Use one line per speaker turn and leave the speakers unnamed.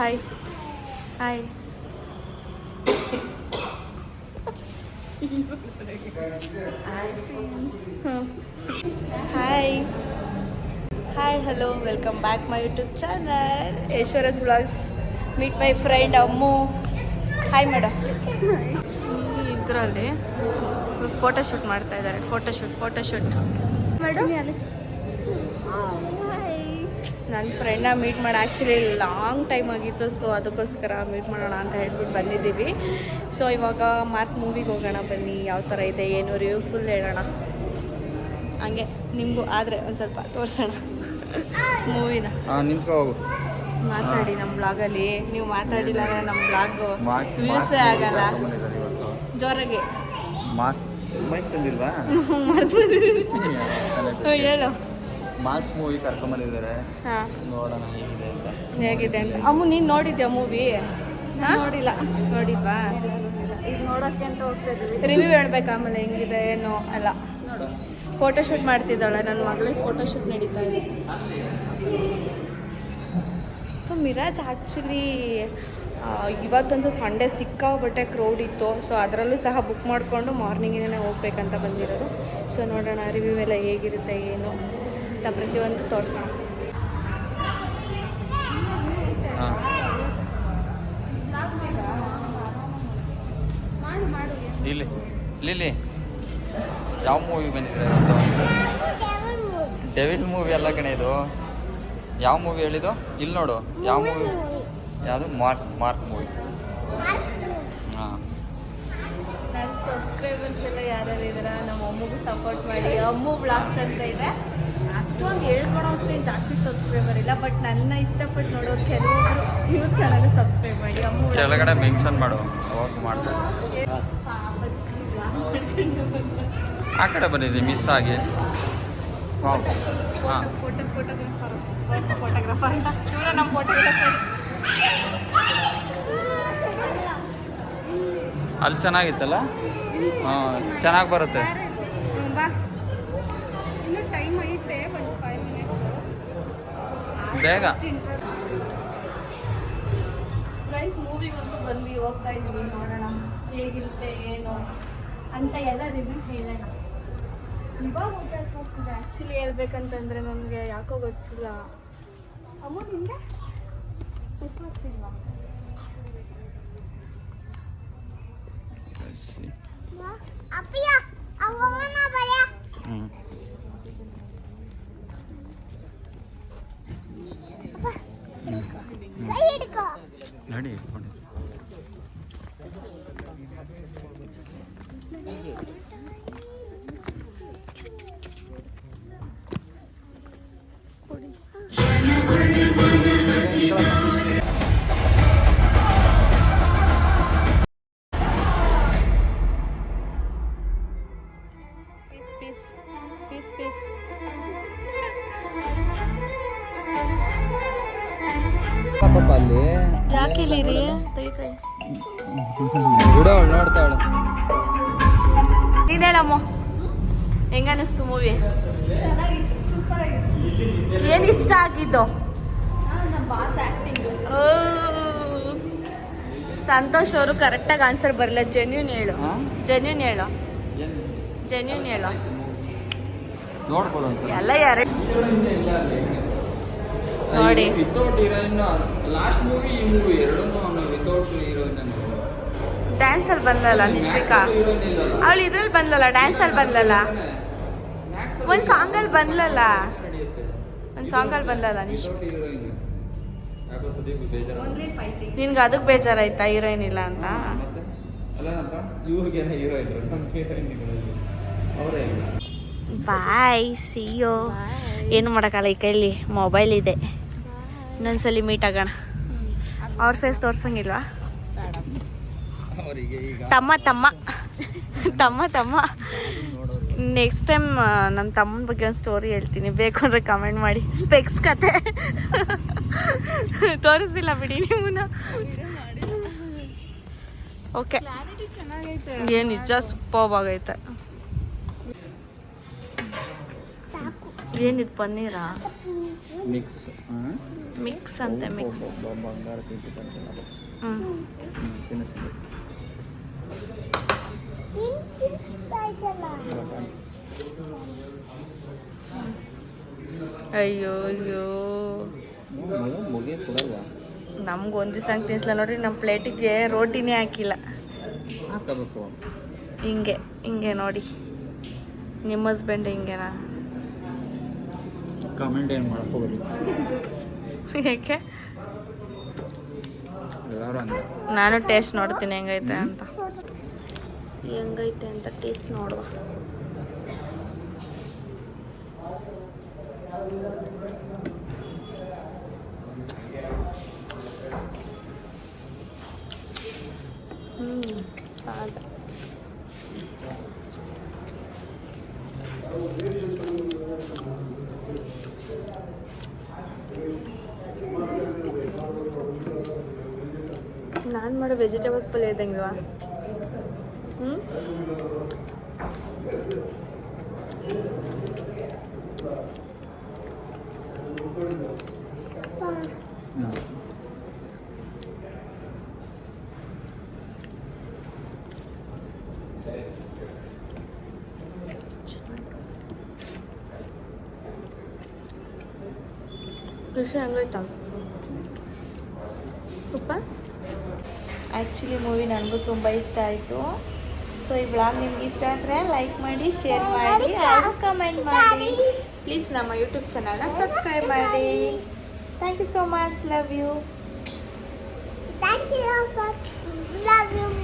Hi hi. Hi hi hello, welcome back my YouTube channel Aishwarya's vlogs. Meet my friend Ammu. Hi madam. ಇದರಲ್ಲಿ photoshoot ಮಾಡ್ತಾ ಇದ್ದಾರೆ. Photoshoot madam. ನನ್ನ ಫ್ರೆಂಡ್ನ meet ಮಾಡಿ actually long time ಆಗಿತ್ತು, so ಅದಕ್ಕೋಸ್ಕರ ಮೀಟ್ ಮಾಡೋಣ ಅಂತ ಹೇಳ್ಬಿಟ್ಟು ಬಂದಿದ್ದೀವಿ. ಸೊ ಇವಾಗ ಮಾರ್ಕ್ ಮೂವಿಗೆ ಹೋಗೋಣ ಬನ್ನಿ. ಯಾವ ಥರ ಇದೆ ಏನು ರಿವ್ಯೂ ಫುಲ್ ಹೇಳೋಣ. ಹಂಗೆ ನಿಮಗೂ ಆದರೆ ಒಂದು ಸ್ವಲ್ಪ ತೋರಿಸೋಣ ಮೂವಿನ. ಮಾತಾಡಿ ನಮ್ಮ ಬ್ಲಾಗಲ್ಲಿ. ನೀವು ಮಾತಾಡಿಲ್ಲ ಅಂದರೆ ನಮ್ಮ ಬ್ಲಾಗು ವ್ಯೂಸೇ ಆಗಲ್ಲ. ಜೋರಾಗಿ ಹೇಳು.
ಮಾಸ್ ಮೂವಿ ಕರ್ಕೊಂಬಂದಿದ್ದಾರೆ, ನೋಡೋಣ
ಹೇಗಿದೆ ಅಂತ. ಅಮ್ಮು ನೀನು ನೋಡಿದ್ಯಾ ಮೂವಿ? ನೋಡಿಲ್ವಾ?
ಈಗ ನೋಡೋಕ್ಕೆ ಅಂತ ಹೋಗ್ತಾ ಇದ್ದೀವಿ.
ರಿವ್ಯೂ ಹೇಳ್ಬೇಕು ಆಮೇಲೆ ಹೆಂಗಿದೆ ಏನೋ ಅಲ್ಲ. ಫೋಟೋಶೂಟ್ ಮಾಡ್ತಿದ್ದಾಳೆ ನನ್ನ ಮಗಳಿಗೆ. ಫೋಟೋಶೂಟ್ ನಡೀತಾ ಇದೆ. ಸೊ ಮಿರಾಜ್ ಆ್ಯಕ್ಚುಲಿ ಇವತ್ತಂತೂ ಸಂಡೇ ಸಿಕ್ಕಾಪಟ್ಟೆ ಕ್ರೌಡ್ ಇತ್ತು. ಸೊ ಅದರಲ್ಲೂ ಸಹ ಬುಕ್ ಮಾಡಿಕೊಂಡು ಮಾರ್ನಿಂಗೇ ಹೋಗ್ಬೇಕಂತ ಬಂದಿರೋದು. ಸೊ ನೋಡೋಣ ರಿವ್ಯೂ ಎಲ್ಲ ಹೇಗಿರುತ್ತೆ ಏನು ಅಂತ ಪ್ರತಿಯೊಂದು ತೋರಿಸೋಣ.
ಇಲ್ಲಿ ಯಾವ ಮೂವಿ ಬಂದಿದ್ರೆ? ಡೆವಿಲ್ ಮೂವಿ ಅಲ್ಲ ಕಣೆ ಇದು. ಯಾವ ಮೂವಿ ಹೇಳಿದ್ದು? ಇಲ್ಲಿ ನೋಡು. ಯಾವ ಮೂವಿ? ಯಾವುದು? Mark movie. ಹಾಂ,
ನನ್ನ ಸಬ್ಸ್ಕ್ರೈಬರ್ಸ್ ಎಲ್ಲ ಯಾರ್ಯಾರು ಇದ್ದೀರಾ ನಮ್ಮ ಅಮ್ಮಗೂ ಸಪೋರ್ಟ್ ಮಾಡಿ. ಅಮ್ಮು ಬ್ಲಾಗ್ಸ್ ಅಂತ ಇದೆ. ಅಷ್ಟೊಂದು ಹೇಳ್ಕೊಳೋ ಅಷ್ಟೇನು ಜಾಸ್ತಿ ಸಬ್ಸ್ಕ್ರೈಬರ್ ಇಲ್ಲ, ಬಟ್ ನನ್ನ ಇಷ್ಟಪಟ್ಟು ನೋಡೋರು ಕೆಲವೊಬ್ರು ಇವ್ರ ಚಾನಲ್ ಸಬ್ಸ್ಕ್ರೈಬ್ ಮಾಡಿ. ಅಮ್ಮು
ಕೆಳಗಡೆ ಮೆನ್ಷನ್ ಮಾಡು, ಅವಾಗ ಮಾಡ್ತಾರೆ. ಆ ಕಡೆ ಬಂದಿದೆ ಮಿಸ್ ಆಗಿ. ಹಾಂ,
ಫೋಟೋಗ್ರಾಫರ್ ಅಂತ ಇವರ ನಮ್ಮ ಫೋಟೋಗ್ರಾಫರ್.
ಅಲ್ಲಿ ಚೆನ್ನಾಗಿತ್ತಲ್ಲ? ಹಾಂ, ಚೆನ್ನಾಗಿ ಬರುತ್ತೆ.
ಇನ್ನೂ ಟೈಮ್ ಐತೆ, ಒಂದು 5 ಮಿನಿಟ್ಸ್
ಬೇಗ.
ಗೈಸ್ ಮೂವಿಗಂತೂ ಬಂದ್ವಿ, ಹೋಗ್ತಾ ಇದ್ದೀವಿ. ನೋಡೋಣ ಹೇಗಿರುತ್ತೆ ಏನು ಅಂತ ಎಲ್ಲ ರಿವ್ಯೂ ಹೇಳೋಣ. ಇವಾಗ ಹೋಗ್ತಿದೆ. ಆ್ಯಕ್ಚುಲಿ ಹೇಳ್ಬೇಕಂತಂದರೆ ನನಗೆ ಯಾಕೋ ಗೊತ್ತಿಲ್ಲ. ಅಮ್ಮ ನಿಮಗೆ ಮಿಸ್ ಆಗ್ತಿಲ್ವಾ?
ನಡಿ
ಪೀಸ್.
ಅಲ್ಲಿ
ಯಾಕೆ ಇಲ್ಲಿರಿ?
ನೋಡ್ತಾವಳು.
ನೀನು ಹೇಳಮ್ಮ, ಹೆಂಗನಿಸ್ತು ಮೂವಿ?
ಚೆನ್ನಾಗಿತ್ತು, ಸೂಪರ್ ಆಗಿತ್ತು.
ಏನು ಇಷ್ಟ ಆಗಿದ್ದು?
ನಮ್ಮ ಬಾಸ್ ಆ್ಯಕ್ಟಿಂಗು.
ಸಂತೋಷ್ ಅವರು ಕರೆಕ್ಟಾಗಿ ಆನ್ಸರ್ ಬರಲ್ಲ. ಜೆನ್ಯೂನ್ ಹೇಳು.
ನೋಡ್ಬೋದು
ಎಲ್ಲ ಯಾರು ನೋಡಿ.
ವಿತೌಟ್ ಹೀರೋಯಿನ್ ಲಾಸ್ಟ್ ಮೂವಿ, ಈ ಮೂವಿ ಎರಡನ್ನೂ ವಿತೌಟ್ ಹೀರೋಯಿನ್.
ಡ್ಯಾನ್ಸಲ್ಲಿ ಬಂದಲ್ಲ ನಿಶ್ವಿಕಾ, ಅವಳು ಇದ್ರಲ್ಲಿ ಬಂದಲ್ಲ, ಡ್ಯಾನ್ಸಲ್ಲಿ ಬಂದಲ್ಲ, ಒಂದು ಸಾಂಗಲ್ಲಿ ಬಂದಲ್ಲ ನಿನ್ಗೆ ಅದಕ್ಕೆ ಬೇಜಾರಾಯ್ತಾ ಹೀರೋಯಿನ್ ಇಲ್ಲ ಅಂತ? ಬಾಯ್, ಸಿ ಯು. ಏನು ಮಾಡೋಕ್ಕಲ್ಲ, ಈ ಕೈಲಿ ಮೊಬೈಲ್ ಇದೆ. ಇನ್ನೊಂದ್ಸಲಿ ಮೀಟ್ ಆಗೋಣ. ಅವ್ರ ಫೇಸ್ ತೋರ್ಸಂಗಿಲ್ವಾ? ತಮ್ಮ ನೆಕ್ಸ್ಟ್ ಟೈಮ್ ನನ್ನ ತಮ್ಮನ ಬಗ್ಗೆ ಒಂದು ಸ್ಟೋರಿ ಹೇಳ್ತೀನಿ, ಬೇಕು ಅಂದರೆ ಕಮೆಂಟ್ ಮಾಡಿ. ಸ್ಪೆಕ್ಸ್ ಕತೆ ತೋರಿಸಿಲ್ಲ ಬಿಡಿ ನಿಮ್ಮನ್ನ. ಓಕೆ, ಏನು ನಿಜ ಸೂಪರ್ಬ್ ಆಗೈತೆ. ಏನಿದು ಪನ್ನೀರಾ?
ಮಿಕ್ಸ್
ಮಿಕ್ಸ್ ಅಂತೆ ಮಿಕ್ಸ್.
ಬಂಗಾರ ತಿಂತಿ
ಹ್ಞೂ
ತಿನ್ನಿಸ್ಬೇಕು.
ಅಯ್ಯೋ ಅಯ್ಯೋ
ಮುಗಿ ಕೊಡಲ್ವಾ?
ನಮ್ಗೆ ಒಂದು ದಿವಸ ಹಂಗೆ ತಿನ್ನಿಸ್ಲ ನೋಡ್ರಿ. ನಮ್ಮ ಪ್ಲೇಟಿಗೆ ರೋಟಿನೇ ಹಾಕಿಲ್ಲ.
ಹಾಕಬೇಕು.
ಹಿಂಗೆ ಹಿಂಗೆ ನೋಡಿ, ನಿಮ್ಮ ಹಸ್ಬೆಂಡ್ ಹಿಂಗೆನಾ?
ಕಮೆಂಟ್ ಏನು ಮಾಡ್ಕೋಬೇಡಿ,
ಯಾಕೆ?
ಎಲ್ಲರೂ ಹಂಗೆ.
ನಾನು ಟೇಸ್ಟ್ ನೋಡ್ತೀನಿ ಹೆಂಗೈತೆ ಅಂತ. ಹೆಂಗೈತೆ ಅಂತ ಟೇಸ್ಟ್ ನೋಡುವ. ಸಾದ ನಾನು ಮಾಡೋ ವೆಜಿಟೇಬಲ್ಸ್ ಪಲ್ಯ ಇದ್ದಂಗಿಲ್ವಾ? ಹ್ಞೂ ಕೃಷಿ ಹೆಂಗೈತಾ ತುಪ್ಪ? ಆ್ಯಕ್ಚುಲಿ ಮೂವಿ ನನಗೂ ತುಂಬ ಇಷ್ಟ ಆಯಿತು. ಸೊ ಈ ಬ್ಲಾಗ್ ನಿಮ್ಗೆ ಇಷ್ಟ ಆದರೆ ಲೈಕ್ ಮಾಡಿ, ಶೇರ್ ಮಾಡಿ ಹಾಗೂ ಕಮೆಂಟ್ ಮಾಡಿ. ಪ್ಲೀಸ್ ನಮ್ಮ ಯೂಟ್ಯೂಬ್ ಚಾನಲ್ನ ಸಬ್ಸ್ಕ್ರೈಬ್ ಮಾಡಿ. Thank you so much. Love you.
Thank you. Love you.